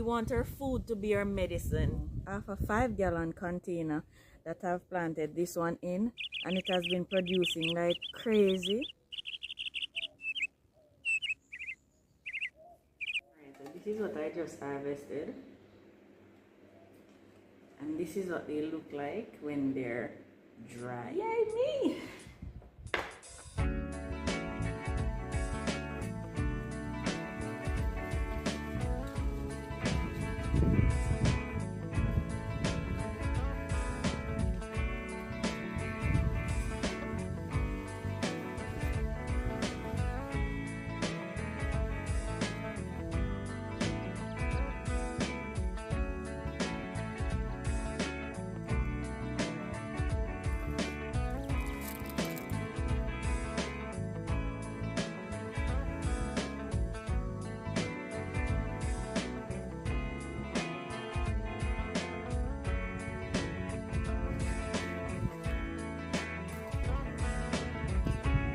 want our food to be our medicine. I have a 5-gallon container that I've planted this one in, and it has been producing like crazy. Alright, so this is what I just harvested, and this is what they look like when they're dry. Yay me!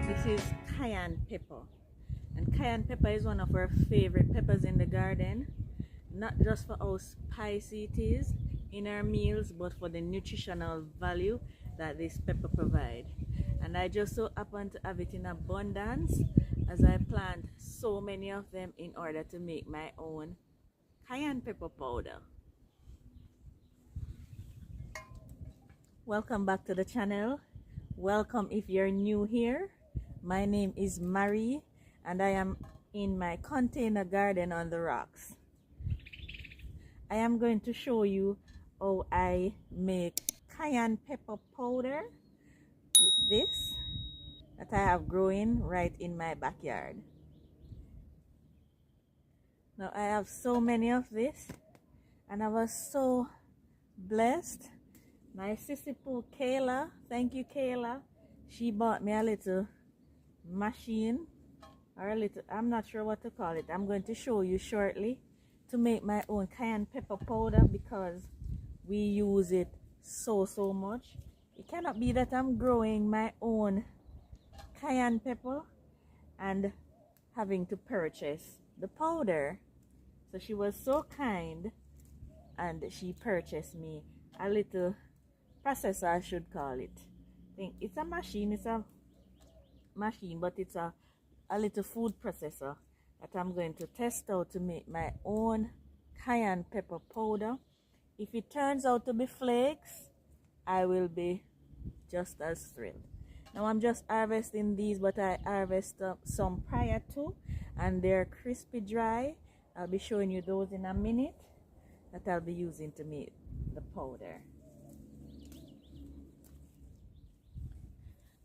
This is cayenne pepper, and cayenne pepper is one of our favorite peppers in the garden, not just for how spicy it is in our meals, but for the nutritional value that this pepper provides. And I just so happen to have it in abundance, as I plant so many of them in order to make my own cayenne pepper powder. Welcome back to the channel. Welcome if you're new here. My name is Marie, and I am in my container garden on the rocks. I am going to show you how I make cayenne pepper powder with this that I have growing right in my backyard. Now I have so many of this, and I was so blessed. My sissy poo Kayla, thank you Kayla, she bought me a little machine, or a little, I'm not sure what to call it. I'm going to show you shortly, to make my own cayenne pepper powder, because we use it so much. It cannot be that I'm growing my own cayenne pepper and having to purchase the powder. So she was so kind, and she purchased me a little processor, I should call it. I think it's a machine, but it's a little food processor that I'm going to test out to make my own cayenne pepper powder. If it turns out to be flakes, I will be just as thrilled. Now I'm just harvesting these, but I harvested some prior to, and they're crispy dry. I'll be showing you those in a minute that I'll be using to make the powder.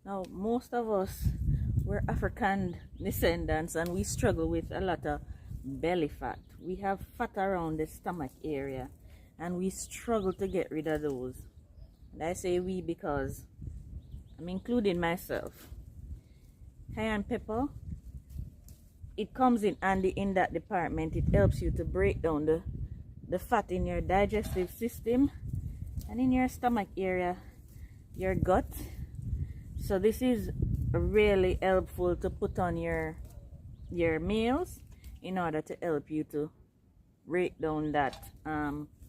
Now most of us, we're African descendants, and we struggle with a lot of belly fat. We have fat around the stomach area, and we struggle to get rid of those. And I say we because I'm including myself. Cayenne pepper, it comes in handy in that department. It helps you to break down the fat in your digestive system and in your stomach area, your gut. So this is really helpful to put on your meals in order to help you to break down that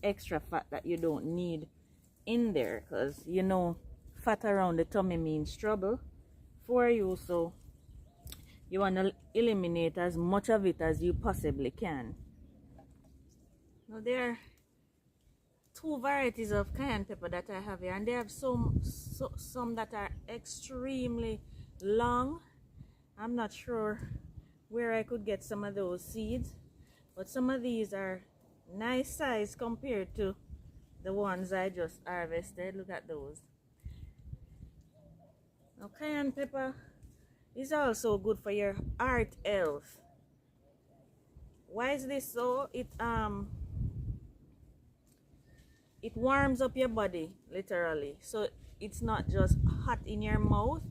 extra fat that you don't need in there, because you know fat around the tummy means trouble for you, so you want to eliminate as much of it as you possibly can. Now there are two varieties of cayenne pepper that I have here, and they have some that are extremely long. I'm not sure where I could get some of those seeds, but some of these are nice size compared to the ones I just harvested. Look at those. Now cayenne pepper is also good for your heart health. Why is this so? It warms up your body, literally. So it's not just hot in your mouth.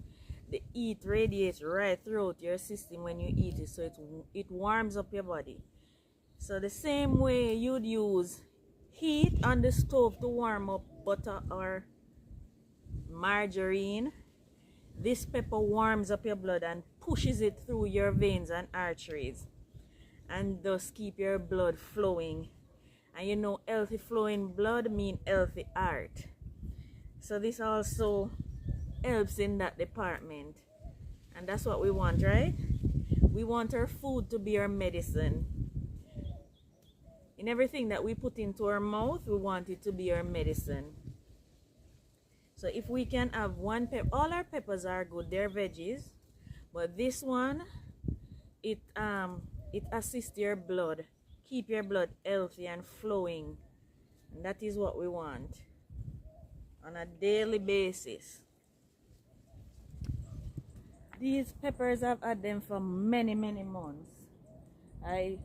The heat radiates right throughout your system when you eat it, so it warms up your body. So the same way you'd use heat on the stove to warm up butter or margarine, this pepper warms up your blood and pushes it through your veins and arteries, and thus keep your blood flowing And you know, healthy flowing blood mean healthy heart. So this also helps in that department. And that's what we want, right? We want our food to be our medicine. In everything that we put into our mouth, we want it to be our medicine. So if we can have one pepper, all our peppers are good, they're veggies, but this one, it assists your blood, keep your blood healthy and flowing. And that is what we want on a daily basis. These peppers, I've had them for many months. I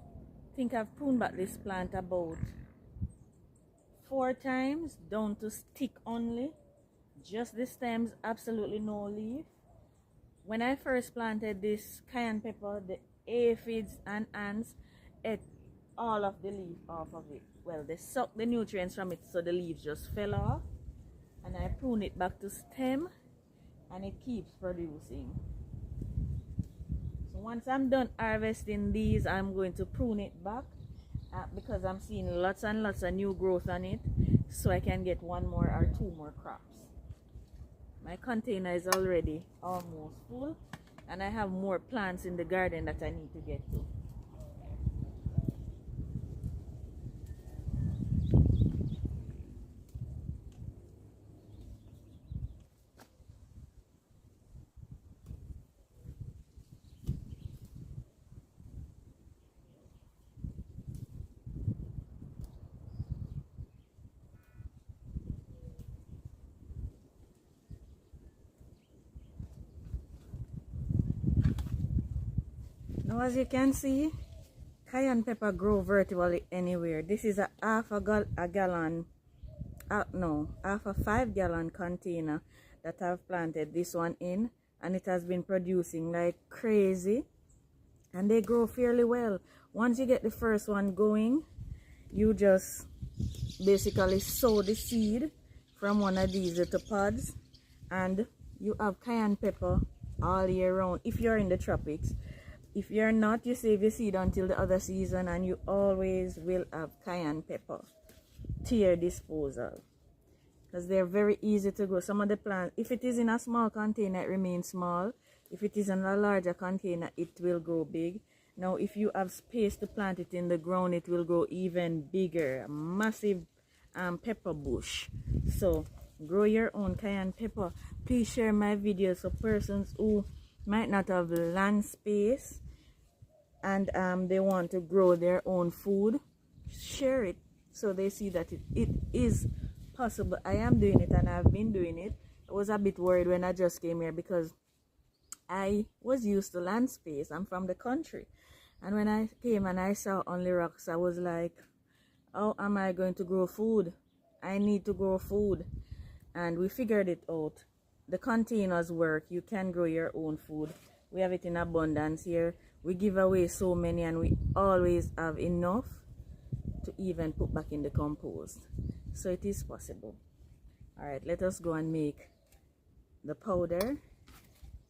think I've pruned back this plant about 4 times down to stick only, just the stems, absolutely no leaf. When I first planted this cayenne pepper, the aphids and ants ate all of the leaf off of it. Well, they sucked the nutrients from it, so the leaves just fell off. And I prune it back to stem, and it keeps producing. So once I'm done harvesting these, I'm going to prune it back because I'm seeing lots and lots of new growth on it, so I can get 1 more or 2 more crops. My container is already almost full, and I have more plants in the garden that I need to get to. Now, as you can see, cayenne pepper grow vertically anywhere. This is a half a gallon, half a 5-gallon container that I've planted this one in, and it has been producing like crazy, and they grow fairly well. Once you get the first one going, you just basically sow the seed from one of these little pods, and you have cayenne pepper all year round if you're in the tropics. If you're not, you save your seed until the other season, and you always will have cayenne pepper to your disposal, because they're very easy to grow. Some of the plants, if it is in a small container, it remains small. If it is in a larger container, it will grow big. Now, if you have space to plant it in the ground, it will grow even bigger, a massive pepper bush. So grow your own cayenne pepper. Please share my videos for persons who might not have land space and they want to grow their own food. Share it so they see that it is possible. I am doing it, and I've been doing it. I was a bit worried when I just came here because I was used to land space. I'm from the country, and when I came and I saw only rocks, I was like, how am I going to grow food? I need to grow food. And we figured it out. The containers work. You can grow your own food. We have it in abundance here. We give away so many, and we always have enough to even put back in the compost. So it is possible. Alright, let us go and make the powder,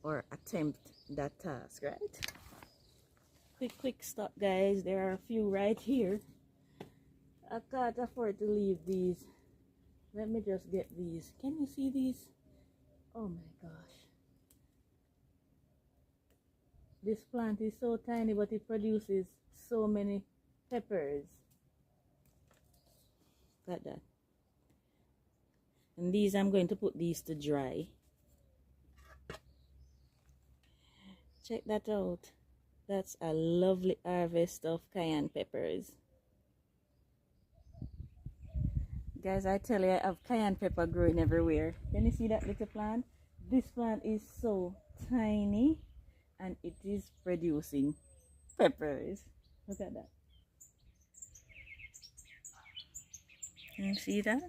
or attempt that task, right? Quick stop, guys. There are a few right here. I can't afford to leave these. Let me just get these. Can you see these? Oh my gosh. This plant is so tiny, but it produces so many peppers. Like that. And these, I'm going to put these to dry. Check that out. That's a lovely harvest of cayenne peppers. Guys, I tell you, I have cayenne pepper growing everywhere. Can you see that little plant? This plant is so tiny, and it is producing peppers. Look at that. Can you see that?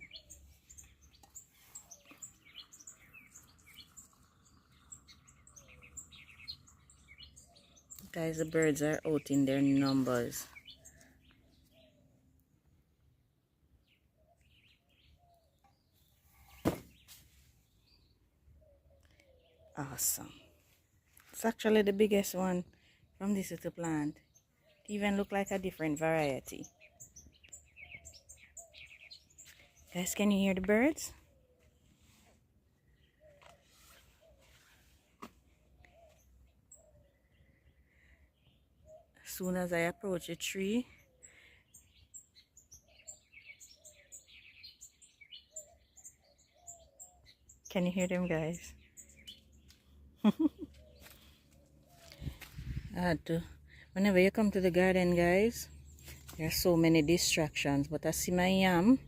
Guys, the birds are out in their numbers. Awesome. It's actually the biggest one from this little plant. It even look like a different variety. Guys, can you hear the birds? As soon as I approach a tree, can you hear them, guys? I had to, whenever you come to the garden, guys, there are so many distractions, but I see my yam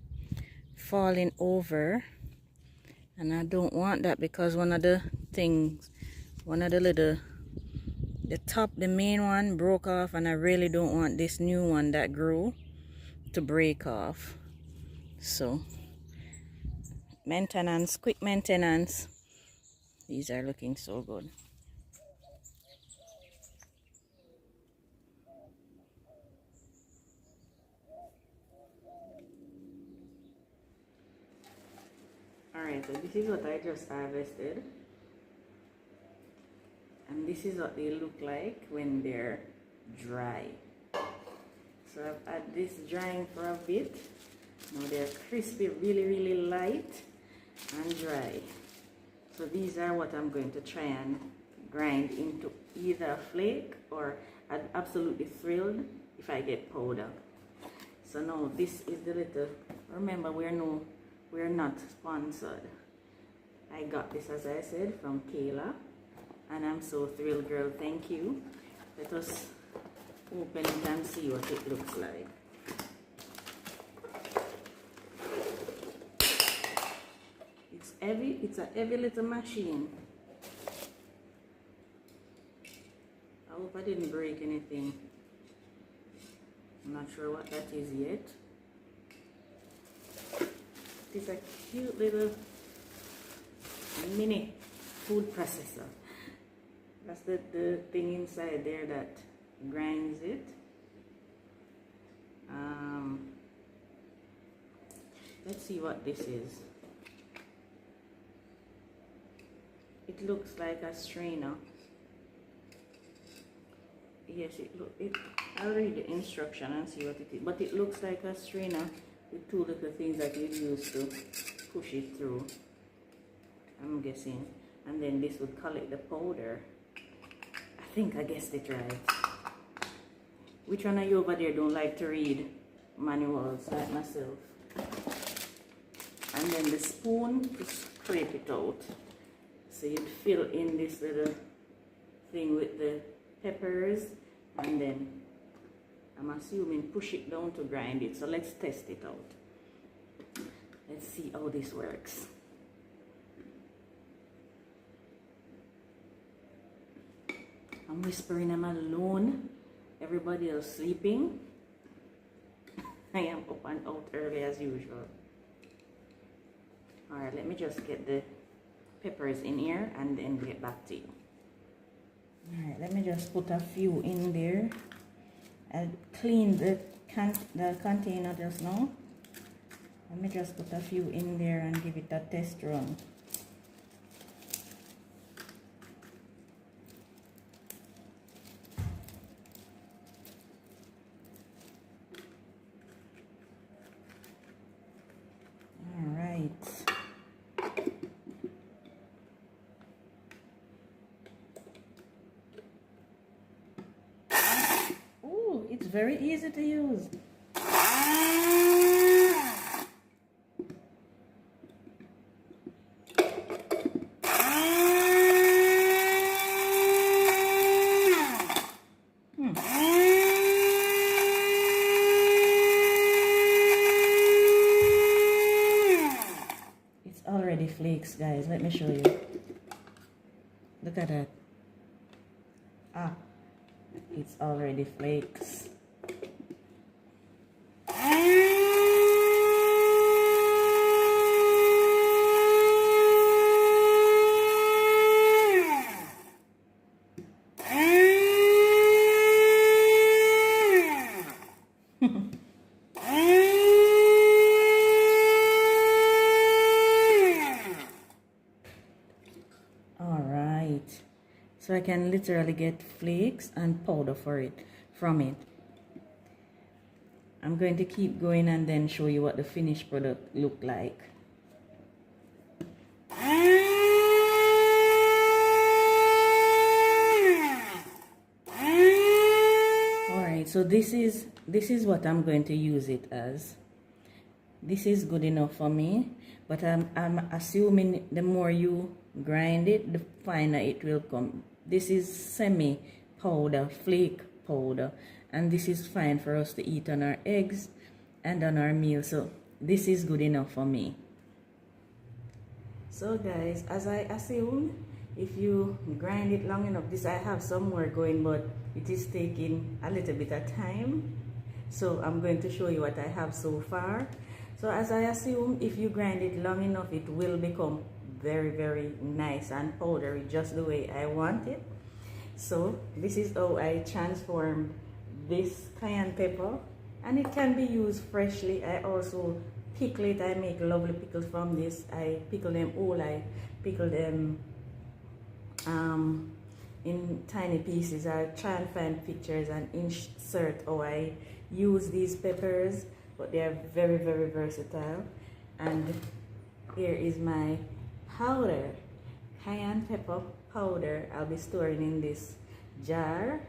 falling over, and I don't want that because one of the the main one broke off, and I really don't want this new one that grew to break off. So maintenance, quick maintenance. These are looking so good. Alright, so this is what I just harvested, and this is what they look like when they're dry. So I've had this drying for a bit. Now they're crispy, really light and dry. So these are what I'm going to try and grind into either a flake, or I'm absolutely thrilled if I get powder. So now this is the little, remember we're not sponsored. I got this, as I said, from Kayla, and I'm so thrilled, girl. Thank you. Let us open it and see what it looks like. It's heavy. It's a heavy little machine. I hope I didn't break anything. I'm not sure what that is yet. It's a cute little mini food processor. That's the thing inside there that grinds it. Let's see what this is. It looks like a strainer. Yes, I'll read the instruction and see what it is. But it looks like a strainer with two little things that you use to push it through, I'm guessing. And then this would collect the powder. I think I guessed it right. Which one of you over there don't like to read manuals like myself? And then the spoon to scrape it out. So you'd fill in this little thing with the peppers, and then I'm assuming push it down to grind it. So let's test it out. Let's see how this works. I'm whispering, I'm alone. Everybody else sleeping. I am up and out early as usual. Alright, let me just get the peppers in here and then get back to you. Alright, let me just put a few in there. I'll clean the container just now. Let me just put a few in there and give it a test run. It's very easy to use. It's already flakes, guys. Let me show you. Look at that. It's already flakes. So I can literally get flakes and powder from it. I'm going to keep going and then show you what the finished product look like. Alright, so this is what I'm going to use it as. This is good enough for me, but I'm assuming the more you grind it, the finer it will come. This is semi powder, flake powder, and this is fine for us to eat on our eggs and on our meal. So this is good enough for me. So guys, as I assumed, if you grind it long enough, I have some more going, but it is taking a little bit of time. So I'm going to show you what I have so far. So as I assume, if you grind it long enough, it will become very, very nice and powdery, just the way I want it. So this is how I transform this cayenne pepper, and it can be used freshly. I also pickle it. I make lovely pickles from this. I pickle them whole. I pickle them in tiny pieces. I try and find pictures and insert how I use these peppers, but they are very, very versatile. And here is my powder, cayenne pepper powder. I'll be storing in this jar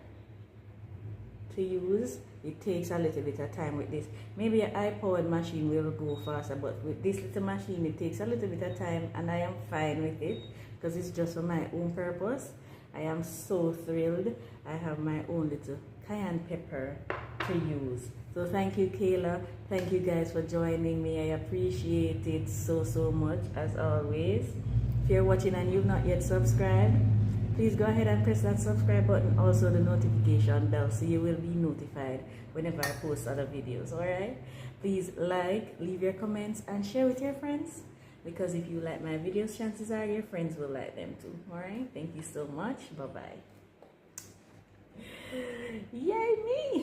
to use. It takes a little bit of time with this. Maybe an high-powered machine will go faster, but with this little machine it takes a little bit of time, and I am fine with it because it's just for my own purpose. I am so thrilled. I have my own little cayenne pepper to use. So thank you, Kayla. Thank you guys for joining me. I appreciate it so, so much, as always. If you're watching and you've not yet subscribed, please go ahead and press that subscribe button, also the notification bell, so you will be notified whenever I post other videos. Alright, please like, leave your comments, and share with your friends, because if you like my videos, chances are your friends will like them too. Alright, thank you so much. Bye bye. Yay me.